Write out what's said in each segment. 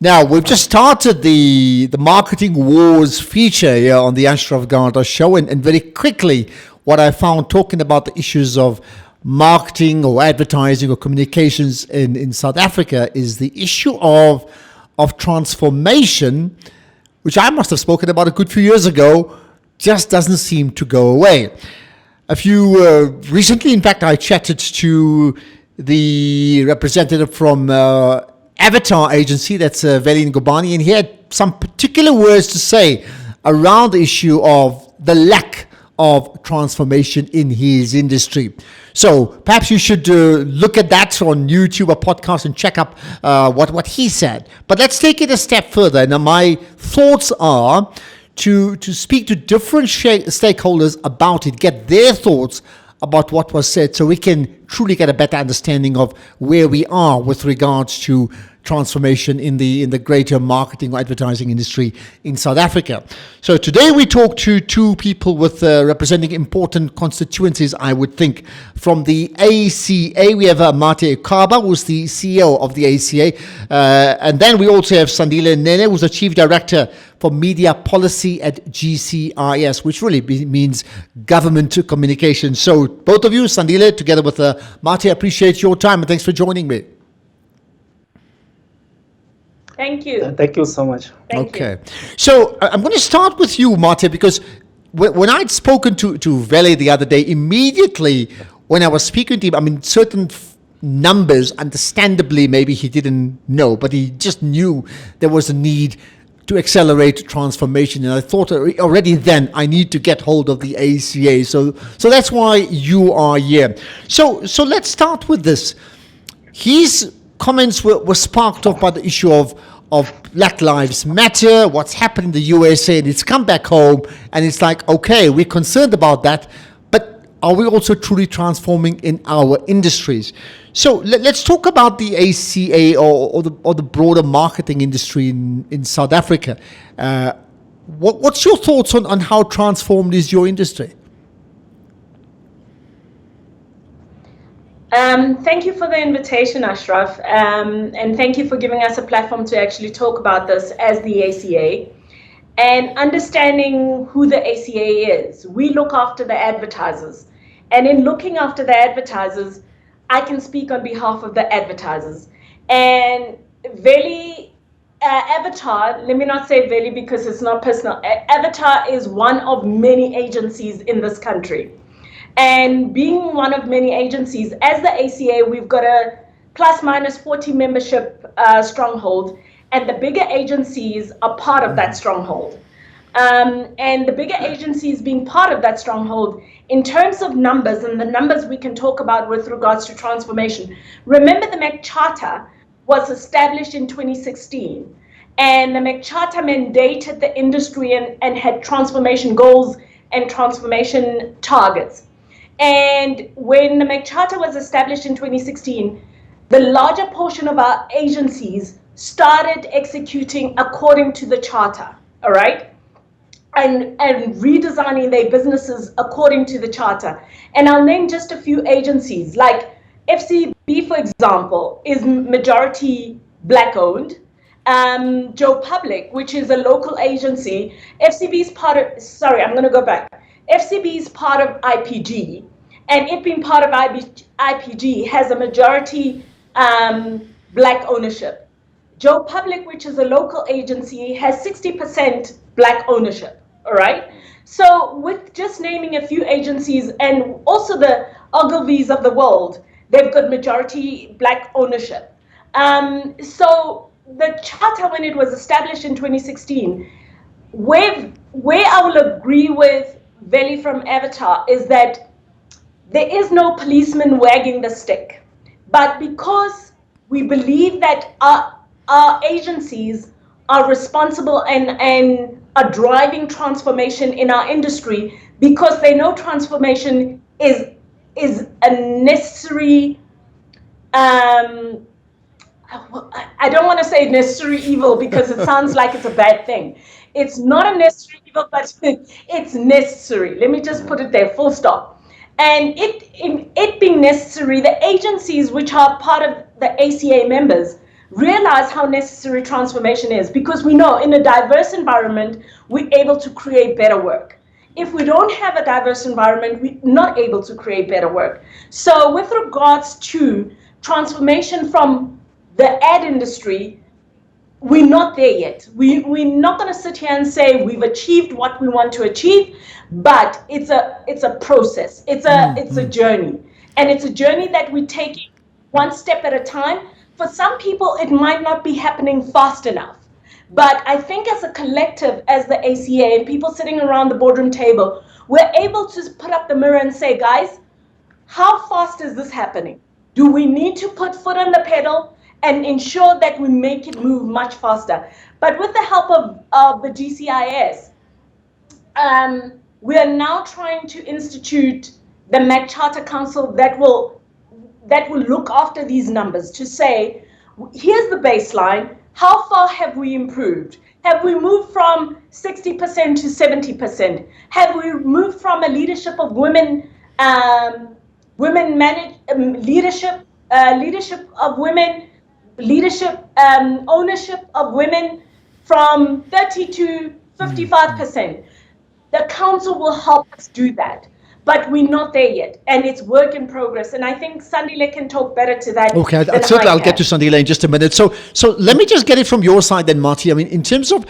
Now, we've just started the Marketing Wars feature here on the Ashraf Garda show. And very quickly, what I found talking about the issues of marketing or advertising or communications in South Africa is the issue of transformation, which I must have spoken about a good few years ago, just doesn't seem to go away. Recently, in fact, I chatted to the representative from Avatar Agency, that's Veli Ngubane, and he had some particular words to say around the issue of the lack of transformation in his industry. So perhaps you should look at that on YouTube or podcast and check up what he said. But let's take it a step further. And my thoughts are to speak to different stakeholders about it, get their thoughts about what was said, so we can truly get a better understanding of where we are with regards to transformation in the greater marketing or advertising industry in South Africa. So today we talk to two people with representing important constituencies, I would think. From the ACA, we have Mate Kaba, who's the CEO of the ACA. And then we also have Sandile Nene, who's the Chief Director for Media Policy at GCIS, which really means Government Communication. So both of you, Sandile, together with Mate, I appreciate your time and thanks for joining me. Thank you. Thank you so much. Thank you. Okay. So I'm going to start with you, Mate, because when I'd spoken to Veli the other day, immediately when I was speaking to him, I mean, certain numbers, understandably, maybe he didn't know, but he just knew there was a need to accelerate transformation. And I thought already then I need to get hold of the ACA. So that's why you are here. So let's start with this. His comments were sparked off by the issue of Black Lives Matter, what's happened in the USA, and it's come back home, and it's like, okay, we're concerned about that, but are we also truly transforming in our industries? So let's talk about the ACA or the broader marketing industry in South Africa. What's your thoughts on how transformed is your industry? Thank you for the invitation, Ashraf, and thank you for giving us a platform to actually talk about this as the ACA and understanding who the ACA is. We look after the advertisers, and in looking after the advertisers, I can speak on behalf of the advertisers. And Veli, Avatar, let me not say Veli because it's not personal. Avatar is one of many agencies in this country. And being one of many agencies, as the ACA, we've got a plus minus 40 membership stronghold, and the bigger agencies are part of that stronghold. And the bigger agencies being part of that stronghold, in terms of numbers, and the numbers we can talk about with regards to transformation. Remember, the MEC Charter was established in 2016, and the MEC Charter mandated the industry and had transformation goals and transformation targets. And when the MEC Charter was established in 2016, the larger portion of our agencies started executing according to the Charter, all right? And redesigning their businesses according to the Charter. And I'll name just a few agencies, like FCB, for example, is majority Black owned. Joe Public, which is a local agency, FCB is part of, FCB is part of IPG, and it being part of IPG has a majority Black ownership. Joe Public, which is a local agency, has 60% Black ownership, all right? So with just naming a few agencies, and also the Ogilvy's of the world, they've got majority Black ownership. So the Charter, when it was established in 2016, where I will agree with Veli from Avatar is that there is no policeman wagging the stick. But because we believe that our agencies are responsible and are driving transformation in our industry, because they know transformation is a necessary, I don't want to say necessary evil because it sounds like it's a bad thing. It's not a necessary evil, but it's necessary. Let me just put it there, full stop. And it being necessary, the agencies which are part of the ACA members realize how necessary transformation is, because we know in a diverse environment, we're able to create better work. If we don't have a diverse environment, we're not able to create better work. So with regards to transformation from the ad industry, we're not there yet. We're not going to sit here and say we've achieved what we want to achieve, but it's a process. It's a journey. And it's a journey that we take one step at a time. For some people, it might not be happening fast enough. But I think as a collective, as the ACA and people sitting around the boardroom table, we're able to put up the mirror and say, guys, how fast is this happening? Do we need to put foot on the pedal and ensure that we make it move much faster? But with the help of the GCIS, we are now trying to institute the MAC Charter Council that will look after these numbers, to say, here's the baseline. How far have we improved? Have we moved from 60% to 70%? Have we moved from a leadership of women, leadership of women, ownership of women from 30 to 55%? The council will help us do that. But we're not there yet, and it's work in progress. And I think Sandile can talk better to that. Okay, I'll get to Sandile in just a minute. So let me just get it from your side then, Marty. I mean, in terms of,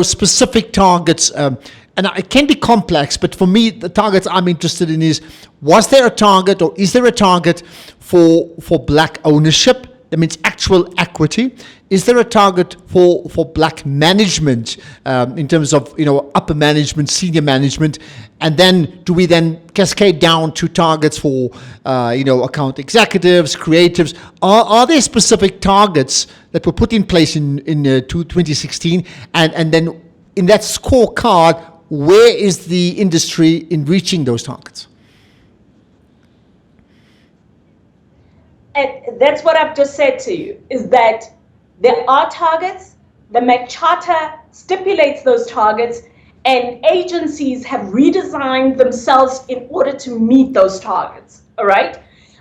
specific targets, and it can be complex, but for me, the targets I'm interested in is, was there a target or is there a target for black ownership? That means actual equity. Is there a target for black management in terms of upper management, senior management, and then do we then cascade down to targets for account executives, creatives? Are there specific targets that were put in place in 2016, and then in that scorecard, where is the industry in reaching those targets? And that's what I've just said to you, is that there are targets, the MAC Charter stipulates those targets, and agencies have redesigned themselves in order to meet those targets, all right?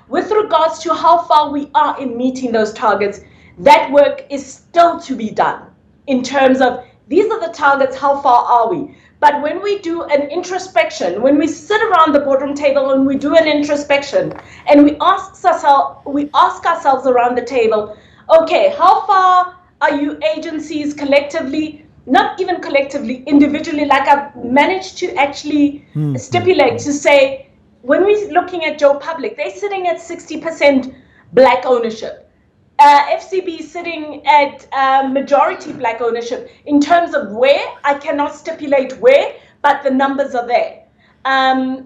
With regards to how far we are in meeting those targets, that work is still to be done in terms of, these are the targets, how far are we? But when we do an introspection, when we sit around the boardroom table and we do an introspection, and we ask ourselves around the table, okay, how far are you agencies collectively, not even collectively, individually, like I've managed to actually stipulate to say, when we're looking at Joe Public, they're sitting at 60% black ownership. FCB sitting at majority black ownership. In terms of where, I cannot stipulate where, but the numbers are there.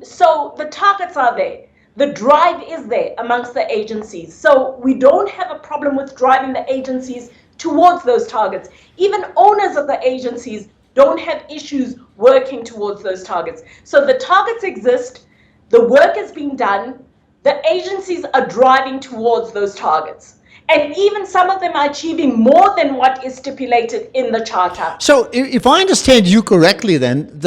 So the targets are there. The drive is there amongst the agencies. So we don't have a problem with driving the agencies towards those targets. Even owners of the agencies don't have issues working towards those targets. So the targets exist, the work is being done, the agencies are driving towards those targets. And even some of them are achieving more than what is stipulated in the charter. So if I understand you correctly, then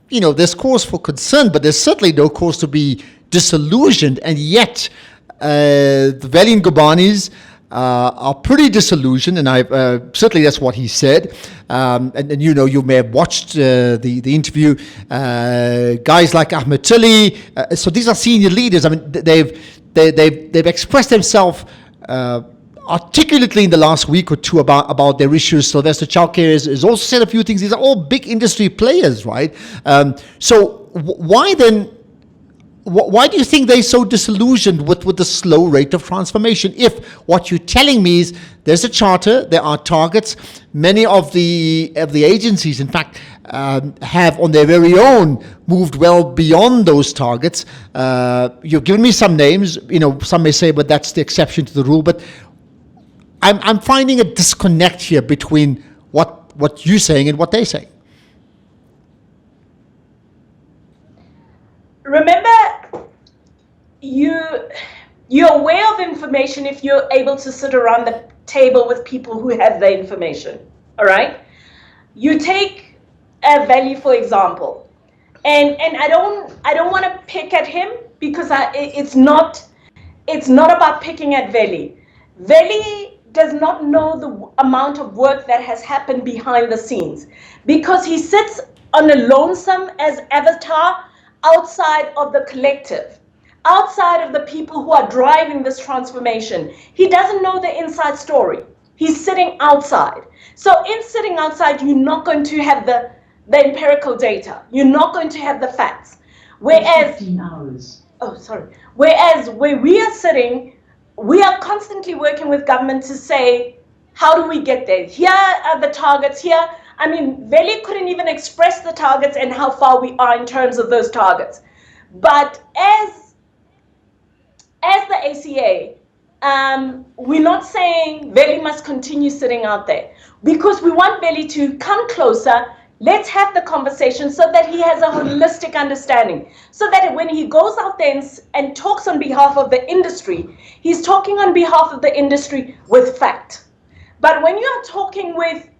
there's cause for concern, but there's certainly no cause to be disillusioned. And yet, the Valiant Gobanis are pretty disillusioned, and certainly that's what he said. And you may have watched the interview. Guys like Ahmed Tilley, so these are senior leaders. I mean, they've expressed themselves articulately in the last week or two about their issues. Sylvester Chowkere has also said a few things. These are all big industry players, right? So why then? Why do you think they're so disillusioned with the slow rate of transformation? If what you're telling me is there's a charter, there are targets, many of the agencies, in fact, have on their very own moved well beyond those targets. You've given me some names. Some may say, but that's the exception to the rule. But I'm finding a disconnect here between what you're saying and what they're saying. Remember, you're aware of information if you're able to sit around the table with people who have the information, all right? You take a Valley, for example, and I don't want to pick at him because it's not about picking at Valley. Valley does not know the amount of work that has happened behind the scenes, because he sits on a lonesome as avatar outside of the collective, outside of the people who are driving this transformation. He doesn't know the inside story. He's sitting outside. So in sitting outside, you're not going to have the empirical data. You're not going to have the facts. Whereas, whereas where we are sitting, we are constantly working with government to say, how do we get there? Here are the targets. Here, I mean, Veli couldn't even express the targets and how far we are in terms of those targets. But as the ACA, we're not saying Veli must continue sitting out there, because we want Veli to come closer. Let's have the conversation so that he has a holistic understanding, so that when he goes out there and talks on behalf of the industry, he's talking on behalf of the industry with fact. But when you're talking with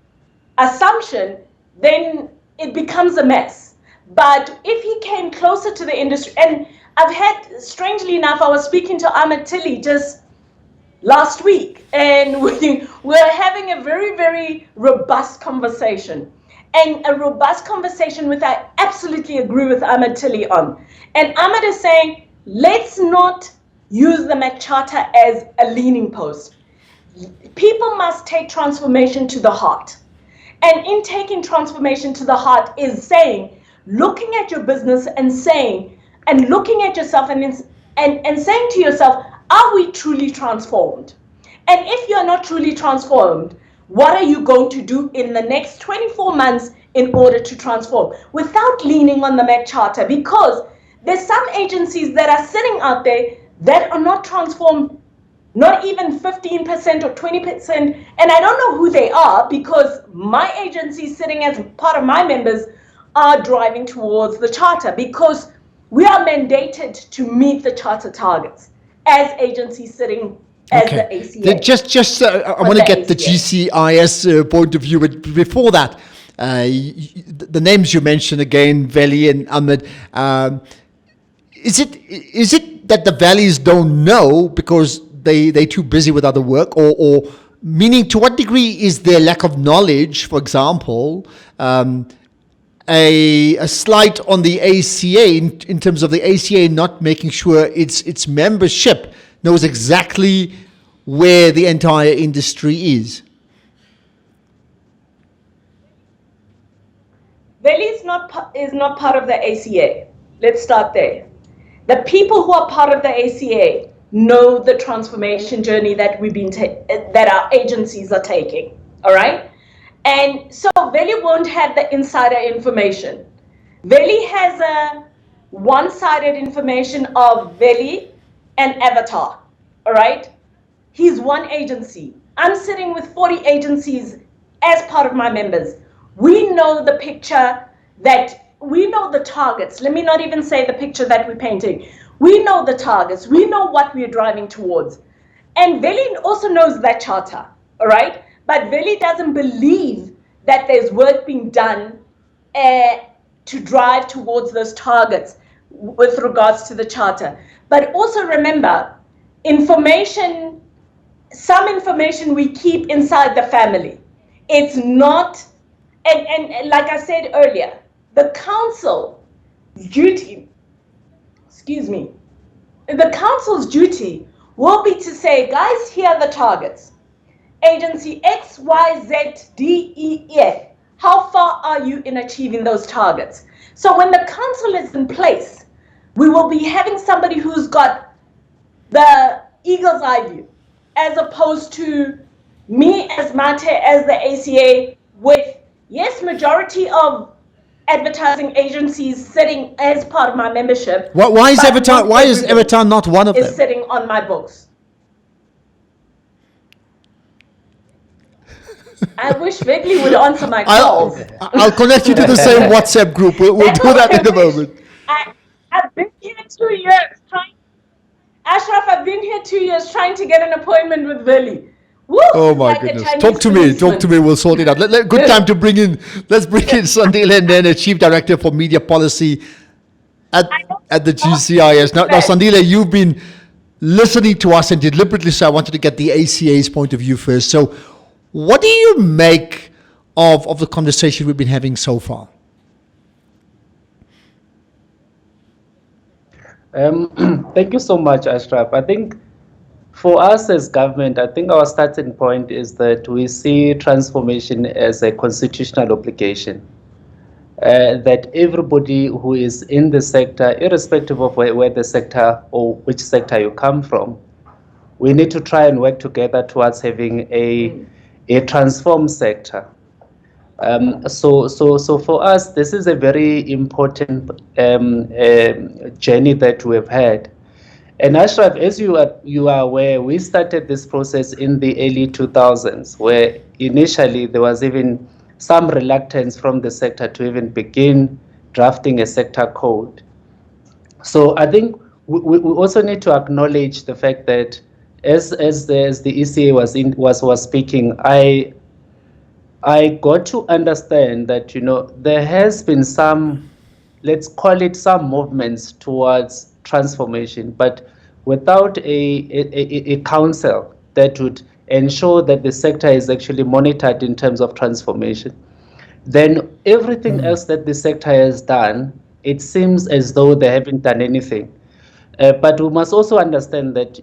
assumption, then it becomes a mess. But if he came closer to the industry, and I've had, strangely enough, I was speaking to Ahmed Tilly just last week, and we're having a very, very robust conversation. And a robust conversation which I absolutely agree with Ahmed Tilly on. And Ahmed is saying, let's not use the MAC Charter as a leaning post. People must take transformation to the heart. And in taking transformation to the heart is saying, looking at your business and saying, and looking at yourself and saying to yourself, are we truly transformed? And if you're not truly transformed, what are you going to do in the next 24 months in order to transform without leaning on the MAC Charter? Because there's some agencies that are sitting out there that are not transformed, not even 15% or 20%. And I don't know who they are, because my agency sitting as part of my members are driving towards the Charter, because we are mandated to meet the Charter targets as agencies sitting as the ACA. I want to get the GCIS point of view, but before that, the names you mentioned again, Veli and Ahmed, is it that the valleys don't know because they're too busy with other work, or meaning to what degree is there lack of knowledge, for example, a slight on the ACA in terms of the ACA not making sure its membership knows exactly where the entire industry is? Veli is not part of the ACA. Let's start there. The people who are part of the ACA know the transformation journey that that our agencies are taking. All right, and so Veli won't have the insider information. Veli has a one-sided information of Veli and Avatar. All right, he's one agency. I'm sitting with 40 agencies as part of my members. We know the picture, that we know the targets. Let me not even say the picture that we're painting. We know the targets. We know what we're driving towards. And Veli also knows that charter, all right? But Veli doesn't believe that there's work being done to drive towards those targets with regards to the charter. But also remember, some information we keep inside the family. It's not, and like I said earlier, the council's duty will be to say, guys, here are the targets. Agency X, Y, Z, D, E, F. How far are you in achieving those targets? So when the council is in place, we will be having somebody who's got the eagle's eye view, as opposed to me as Mate, as the ACA, with, yes, majority of advertising agencies sitting as part of my membership. Why is Avatar not one of them? Is sitting on my books. I wish Veli would answer my calls. I'll connect you to the same WhatsApp group. We'll do that in a moment. I've been here 2 years Ashraf, I've been here 2 years trying to get an appointment with Veli. Woo, oh my goodness. Talk to me. We'll sort it out. Good time to bring in Sandile Nene, Chief Director for Media Policy at the GCIS. Now, Sandile, you've been listening to us, and deliberately so, I wanted to get the ACA's point of view first. So, what do you make of the conversation we've been having so far? Thank you so much, Ashraf. I think for us as government, I think our starting point is that we see transformation as a constitutional obligation. That everybody who is in the sector, irrespective of where the sector or which sector you come from, we need to try and work together towards having a transformed sector. So for us, this is a very important journey that we've had. And Ashraf, as you are aware, we started this process in the early 2000s, where initially there was even some reluctance from the sector to even begin drafting a sector code. So I think we also need to acknowledge the fact that as the ECA was speaking, I got to understand that there has been some, let's call it some movements towards transformation, but without a council that would ensure that the sector is actually monitored in terms of transformation, then everything else that the sector has done, it seems as though they haven't done anything. But we must also understand that,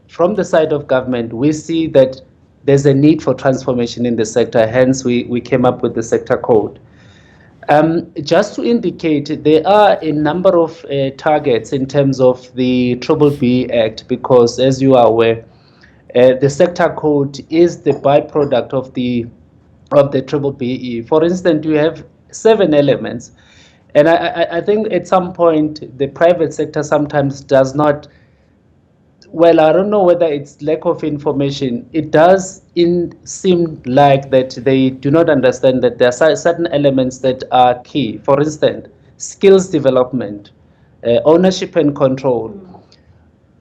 from the side of government, we see that there's a need for transformation in the sector. Hence, we came up with the sector code. Just to indicate, there are a number of targets in terms of the B Act, because as you are aware, the sector code is the byproduct of the BBE. For instance, you have 7 elements. And I think at some point, the private sector sometimes does not, well, I don't know whether it's lack of information. It does seem like that they do not understand that there are certain elements that are key. For instance, skills development, ownership and control.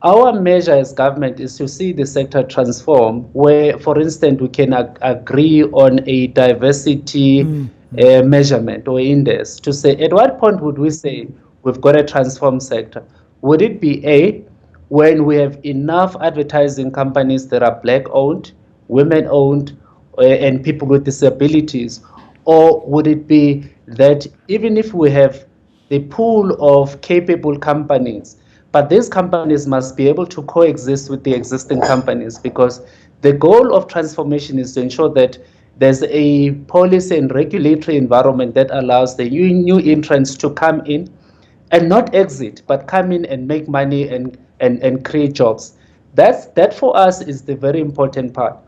Our measure as government is to see the sector transform, where, for instance, we can agree on a diversity measurement or index to say, at what point would we say we've got a transformed sector? Would it be A, when we have enough advertising companies that are Black-owned, women-owned, and people with disabilities? Or would it be that even if we have the pool of capable companies, but these companies must be able to coexist with the existing companies, because the goal of transformation is to ensure that there's a policy and regulatory environment that allows the new entrants to come in and not exit, but come in and make money and create jobs. That for us is the very important part.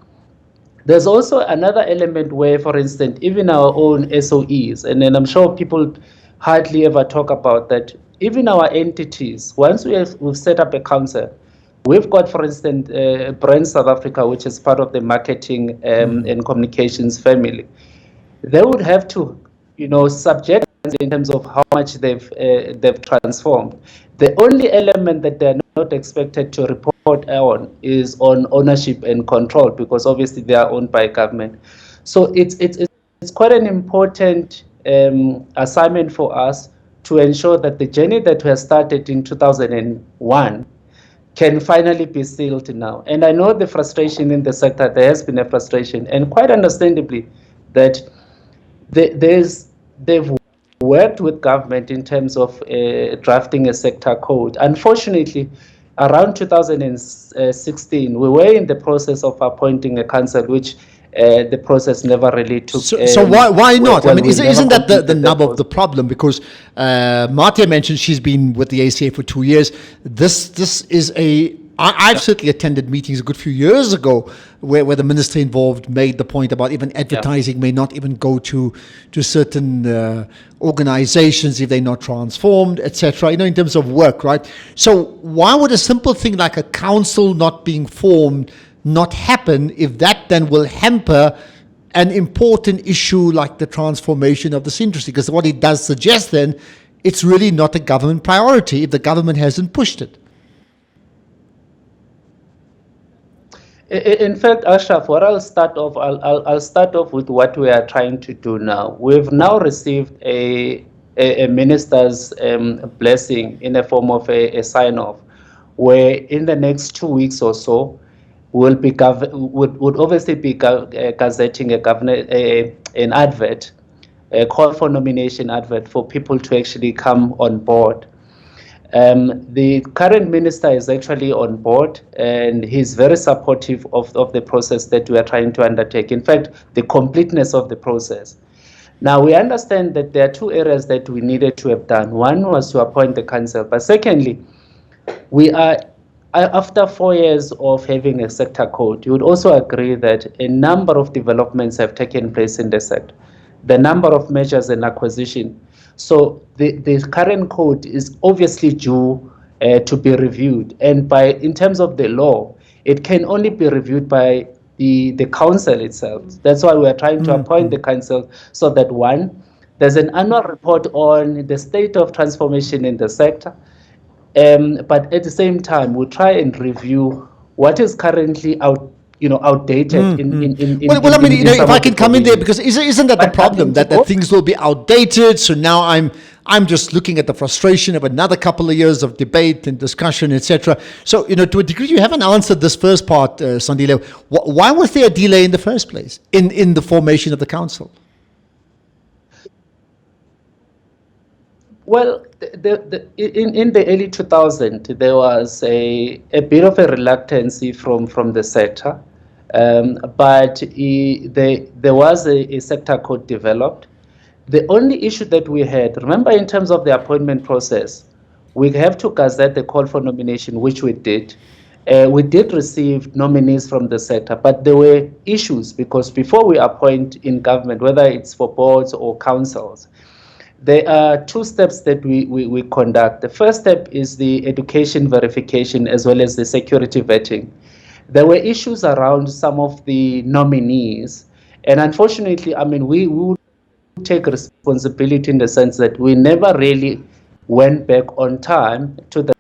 There's also another element where, for instance, even our own SOEs, and then I'm sure people hardly ever talk about that, even our entities, once we've set up a council, we've got, for instance, Brand South Africa, which is part of the marketing and communications family. They would have to, subject in terms of how much they've transformed. The only element that they're not expected to report on is on ownership and control, because obviously they are owned by government. So it's quite an important assignment for us to ensure that the journey that we have started in 2001 can finally be sealed now. And I know the frustration in the sector, there has been a frustration, and quite understandably, that they've worked with government in terms of drafting a sector code. Unfortunately, around 2016, we were in the process of appointing a council, which the process never really took. So why not? Well, I mean, isn't that the nub of the problem? Because Martia mentioned she's been with the ACA for 2 years. This is I've certainly attended meetings a good few years ago where the minister involved made the point about even advertising may not even go to certain organizations if they're not transformed, etc. In terms of work, right? So why would a simple thing like a council not being formed not happen if that then will hamper an important issue like the transformation of this industry? Because what it does suggest then, it's really not a government priority if the government hasn't pushed it. In fact, Ashraf, what I'll start off with what we are trying to do now. We've now received a minister's blessing in the form of a sign-off, where in the next 2 weeks or so, will be would obviously be gazetting an advert, a call for nomination advert for people to actually come on board. The current minister is actually on board, and he's very supportive of the process that we are trying to undertake. In fact, the completeness of the process. Now, we understand that there are two areas that we needed to have done. One was to appoint the council, but secondly, we are, after 4 years of having a sector code, you would also agree that a number of developments have taken place in the sector, the number of measures and acquisition. So the current code is obviously due to be reviewed, and in terms of the law, it can only be reviewed by the council itself. That's why we are trying to appoint the council, so that one, there's an annual report on the state of transformation in the sector, but at the same time, we'll try and review what is currently outdated Well, I mean, if I can come in there, because isn't that the problem, that things will be outdated? So now I'm just looking at the frustration of another couple of years of debate and discussion, etc. So, to a degree, you haven't answered this first part, Sandile. Why was there a delay in the first place in the formation of the council? Well, in the early 2000s, there was a bit of a reluctance from the sector, but there was a sector code developed. The only issue that we had, remember, in terms of the appointment process, we have to gazette the call for nomination, which we did. We did receive nominees from the sector, but there were issues, because before we appoint in government, whether it's for boards or councils, there are two steps that we conduct. The first step is the education verification as well as the security vetting. There were issues around some of the nominees, and unfortunately, I mean, we would take responsibility in the sense that we never really went back on time to the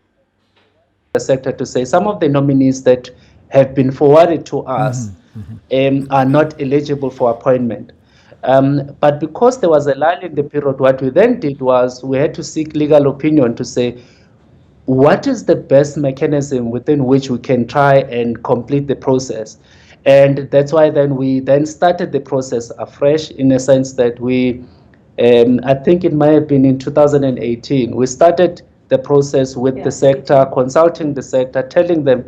sector to say some of the nominees that have been forwarded to us are not eligible for appointment. But because there was a lull in the period, what we then did was we had to seek legal opinion to say, what is the best mechanism within which we can try and complete the process? And that's why then we started the process afresh, in a sense that I think it might have been in 2018, we started the process with the sector, consulting the sector, telling them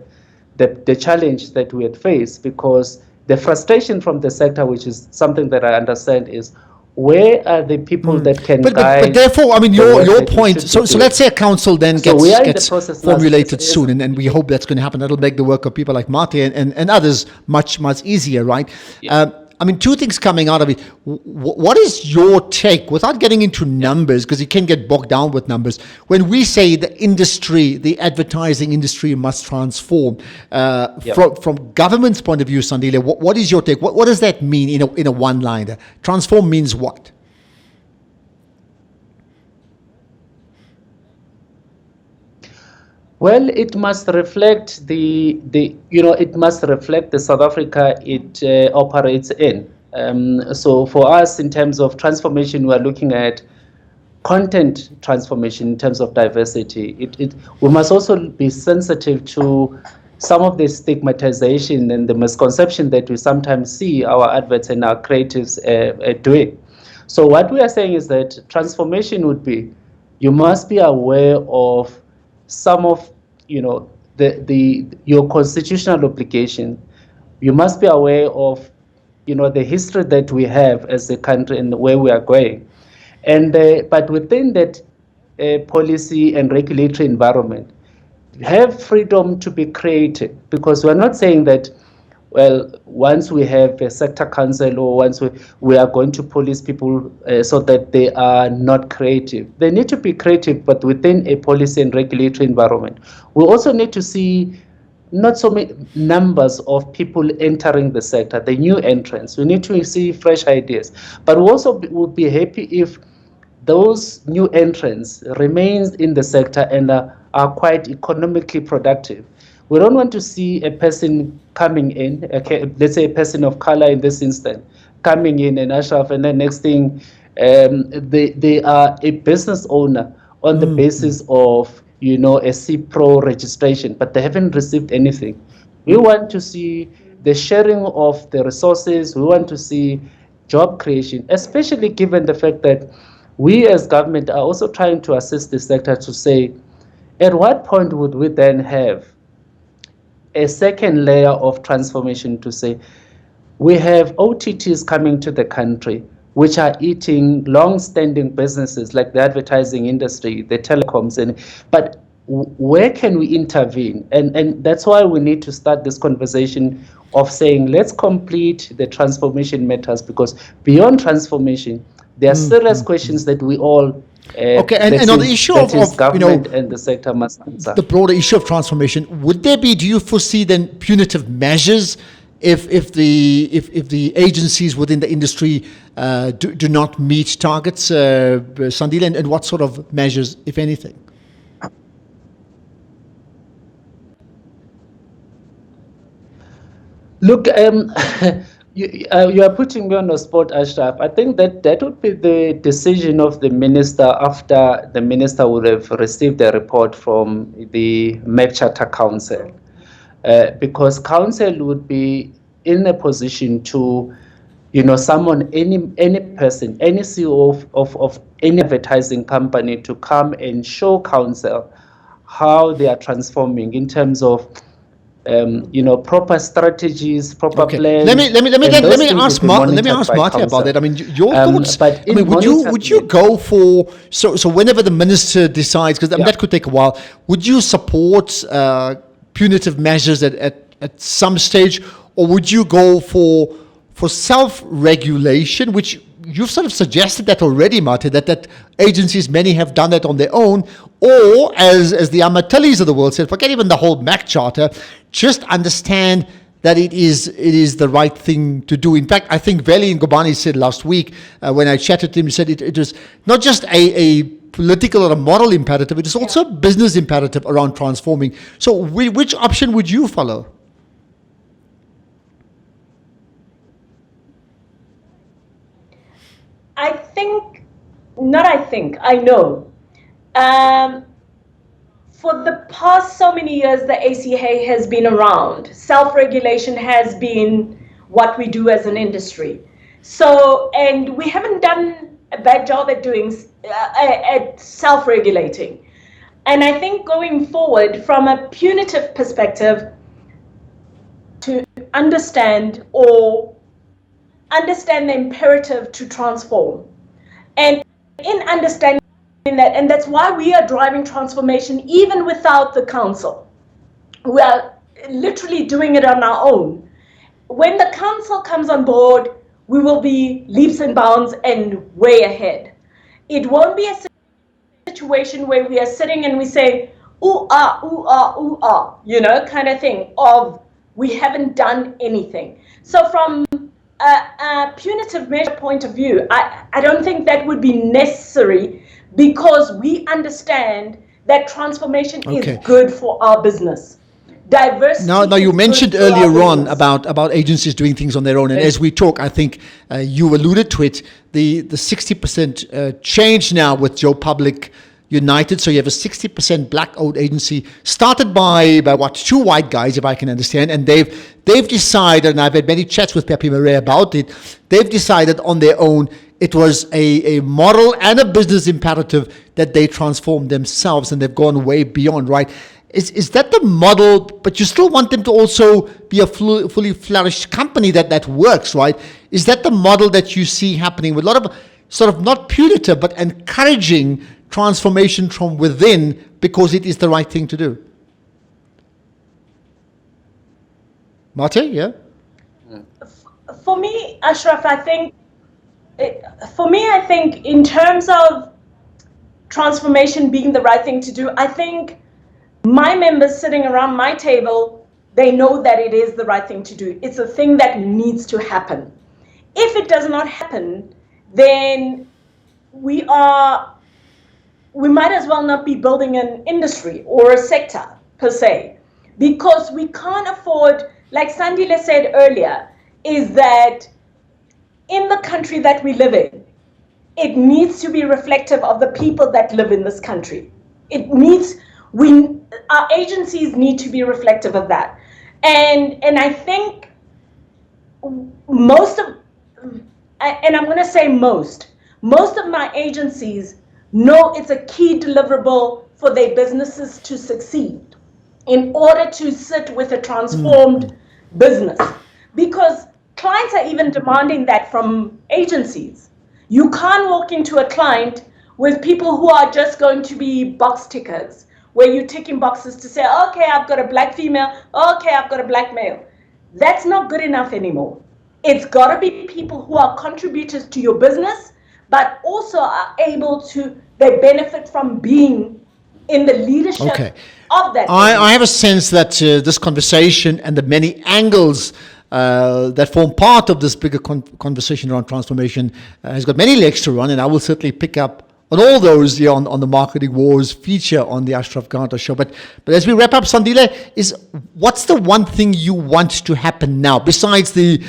the challenge that we had faced, because the frustration from the sector, which is something that I understand, is where are the people that can guide? But therefore, I mean, your point. So let's say a council then gets formulated soon, and we hope that's going to happen. That'll make the work of people like Marty and others much easier, right? Yeah. I mean, two things coming out of it. What is your take, without getting into numbers, because you can get bogged down with numbers, when we say the industry, the advertising industry must transform, from government's point of view, Sandile, what is your take? What does that mean in a one-liner? Transform means what? Well, it must reflect it must reflect the South Africa it operates in. So for us, in terms of transformation, we are looking at content transformation in terms of diversity. We must also be sensitive to some of the stigmatization and the misconception that we sometimes see our adverts and our creatives doing. So what we are saying is that transformation would be, you must be aware of some of your constitutional obligation. You must be aware of the history that we have as a country and where we are going, and but within that policy and regulatory environment, have freedom to be creative, because we're not saying that, well, once we have a sector council or once we are going to police people so that they are not creative. They need to be creative, but within a policy and regulatory environment. We also need to see not so many numbers of people entering the sector, the new entrants. We need to see fresh ideas. But we also would be happy if those new entrants remain in the sector and are quite economically productive. We don't want to see a person coming in, let's say a person of color in this instance, coming in and Ashraf, and then next thing, they are a business owner on the basis of a CPRO registration, but they haven't received anything. We want to see the sharing of the resources. We want to see job creation, especially given the fact that we as government are also trying to assist the sector to say, at what point would we then have a second layer of transformation to say, we have OTTs coming to the country, which are eating long-standing businesses like the advertising industry, the telecoms, but where can we intervene? And that's why we need to start this conversation of saying, let's complete the transformation matters, because beyond transformation, there are serious questions that we all Okay, and on the issue of government and the sector must answer. The broader issue of transformation, would there be? Do you foresee then punitive measures if the agencies within the industry do not meet targets, Sandile, and what sort of measures, if anything? Look, you are putting me on the spot, Ashraf. I think that would be the decision of the minister after the minister would have received a report from the MEC Charter Council, because council would be in a position to, summon any person, any CEO of any advertising company to come and show council how they are transforming in terms of proper strategies, proper plans. Let me ask Marty about that. I mean, your thoughts. But would you go for so whenever the minister decides, because that could take a while, would you support punitive measures at some stage, or would you go for self-regulation, which you've sort of suggested that already, Marty, that agencies, many have done that on their own, or as the Amatelis of the world said, forget even the whole MAC Charter, just understand that it is the right thing to do. In fact, I think Veli Ngubane said last week, when I chatted to him, he said it was not just a political or a moral imperative, it is also a business imperative around transforming. So which option would you follow? I know. For the past so many years, the ACA has been around. Self-regulation has been what we do as an industry. So, and we haven't done a bad job at doing at self-regulating. And I think going forward, from a punitive perspective, to understand the imperative to transform. And in understanding that, and that's why we are driving transformation even without the council. We are literally doing it on our own. When the council comes on board, we will be leaps and bounds and way ahead. It won't be a situation where we are sitting and we say, ooh, ah, kind of thing of we haven't done anything. So from a punitive measure point of view, I don't think that would be necessary, because we understand that transformation is good for our business. Diversity. Now you mentioned earlier on about agencies doing things on their own, and as we talk, I think you alluded to it, the 60% change now with Joe Public United. So you have a 60% black-owned agency started by what, two white guys, if I can understand, and they've decided, and I've had many chats with Pepe Murray about it, they've decided on their own it was a moral and a business imperative that they transform themselves, and they've gone way beyond, right? Is that the model, but you still want them to also be a fully flourished company that works, right? Is that the model that you see happening with a lot of sort of not punitive, but encouraging transformation from within because it is the right thing to do? Marty, yeah? For me, Ashraf, I think in terms of transformation being the right thing to do, I think my members sitting around my table, they know that it is the right thing to do. It's a thing that needs to happen. If it does not happen, then we might as well not be building an industry or a sector per se, because we can't afford, like Sandile said earlier, is that in the country that we live in, it needs to be reflective of the people that live in this country. our agencies need to be reflective of that. And I think most of, and I'm going to say most of my agencies know it's a key deliverable for their businesses to succeed in order to sit with a transformed business, because clients are even demanding that from agencies. You can't walk into a client with people who are just going to be box tickers, where you're ticking boxes to say, okay, I've got a black female, okay, I've got a black male. That's not good enough anymore. It's got to be people who are contributors to your business, but also are able to, they benefit from being in the leadership of that. I have a sense that this conversation and the many angles that form part of this bigger conversation around transformation has got many legs to run, and I will certainly pick up on all those on the Marketing Wars feature on the Ashraf Garda show. But as we wrap up, Sandile, what's the one thing you want to happen now besides the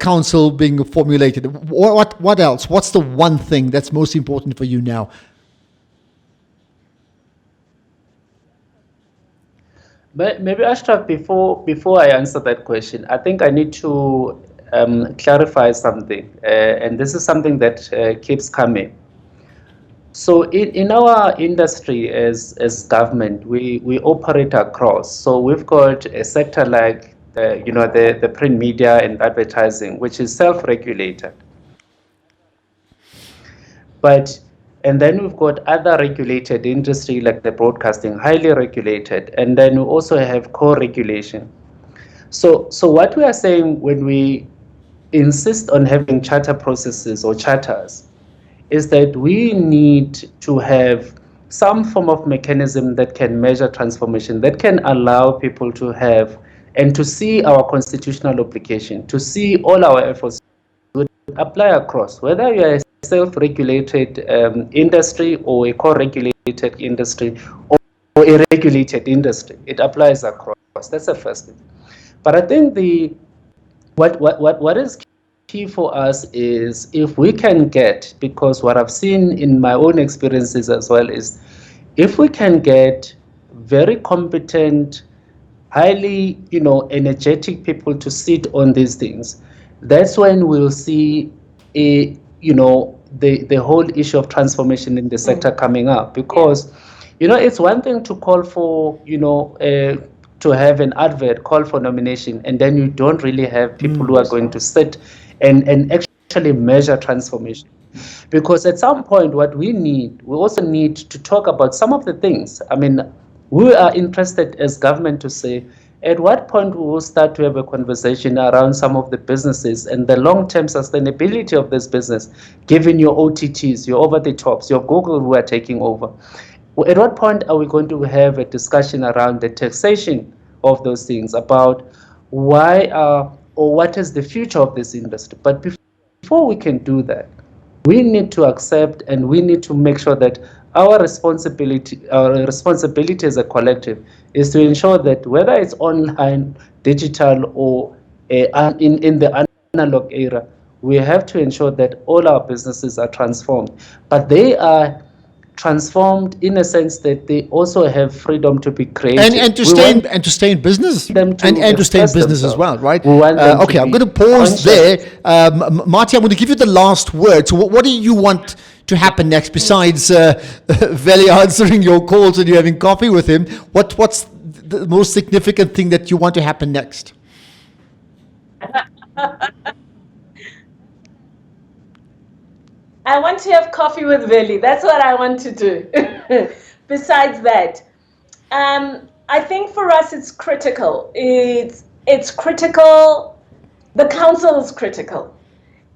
council being formulated? What else? What's the one thing that's most important for you now? But maybe Ashraf, before I answer that question, I think I need to clarify something, and this is something that keeps coming. So in our industry as government, we operate across. So we've got a sector like the print media and advertising, which is self-regulated. And then we've got other regulated industry like the broadcasting, highly regulated, and then we also have co-regulation. So what we are saying when we insist on having charter processes or charters is that we need to have some form of mechanism that can measure transformation, that can allow people to have and to see our constitutional obligation, to see all our efforts would apply across, whether you are a self-regulated industry or a co-regulated industry or a regulated industry. It applies across. That's the first thing. But I think what is key for us is if we can get, because what I've seen in my own experiences as well is if we can get very competent, highly energetic people to sit on these things, that's when we'll see the whole issue of transformation in the sector coming up. Because it's one thing to call for to have an advert, call for nomination, and then you don't really have people who are going to sit and actually measure transformation. Because at some point what we also need to talk about some of the things. I mean, we are interested as government to say at what point we will start to have a conversation around some of the businesses and the long-term sustainability of this business, given your OTTs, your over-the-tops, your Google who are taking over. At what point are we going to have a discussion around the taxation of those things, about why or what is the future of this industry? But before we can do that, we need to accept and we need to make sure that our responsibility as a collective is to ensure that whether it's online, digital, or in the analog era, we have to ensure that all our businesses are transformed. But they are transformed in a sense that they also have freedom to be creative and to stay in business and to stay in business as well, right? Okay, I'm going to pause there. Marty, I'm going to give you the last word. So what do you want to happen next besides Veli answering your calls and you having coffee with him? What's the most significant thing that you want to happen next? I want to have coffee with Veli. That's what I want to do. Besides that, I think for us it's critical. It's critical. The council is critical.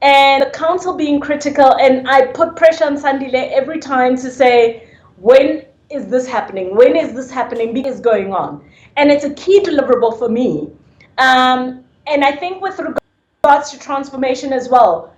And the council being critical, and I put pressure on Sandile every time to say, when is this happening? When is this happening? Because it's going on. And it's a key deliverable for me. And I think with regards to transformation as well,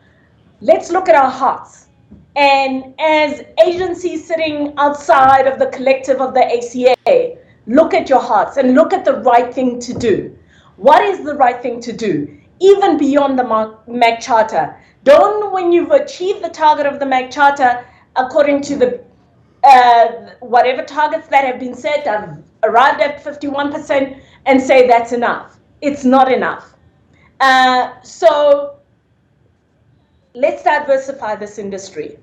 let's look at our hearts. And as agencies sitting outside of the collective of the ACA, look at your hearts and look at the right thing to do. What is the right thing to do? Even beyond the MAC Charter. Don't, when you've achieved the target of the MAC Charter, according to the whatever targets that have been set, I've arrived at 51% and say that's enough. It's not enough. So let's diversify this industry.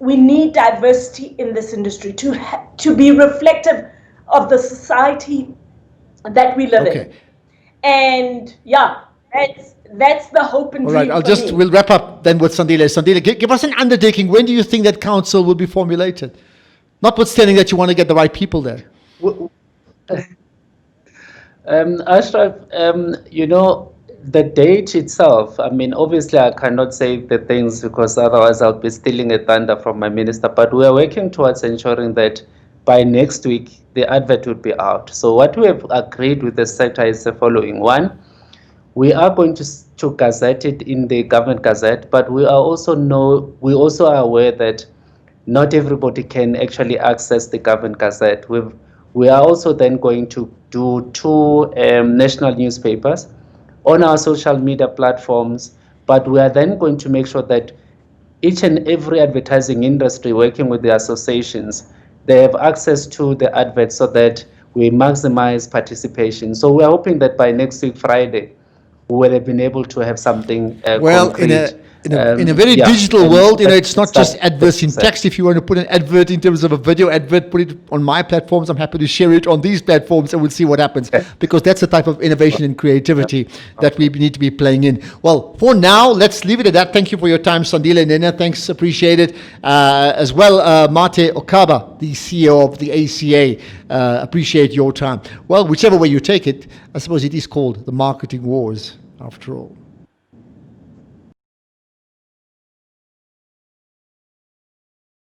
We need diversity in this industry to be reflective of the society that we live in. And yeah, that's the hope and dream. All right, we'll wrap up then with Sandile. Sandile, give us an undertaking. When do you think that council will be formulated? Notwithstanding that you want to get the right people there. Ashraf, the date itself, I mean, obviously I cannot say the things because otherwise I'll be stealing a thunder from my minister, but we are working towards ensuring that by next week, the advert would be out. So what we have agreed with the sector is the following. One, we are going to gazette it in the government gazette, but we also are aware that not everybody can actually access the government gazette. We are also then going to do 2 national newspapers on our social media platforms, but we are then going to make sure that each and every advertising industry working with the associations, they have access to the adverts so that we maximize participation. So we are hoping that by next week, Friday, we will have been able to have something concrete. In a very digital world, it's not just adverts in text. If you want to put an advert in terms of a video advert, put it on my platforms. I'm happy to share it on these platforms and we'll see what happens, because that's the type of innovation and creativity that we need to be playing in. Well, for now, let's leave it at that. Thank you for your time, Sandile Nene. Thanks, appreciate it. As well, Mate Okaba, the CEO of the ACA. Appreciate your time. Well, whichever way you take it, I suppose it is called the marketing wars after all.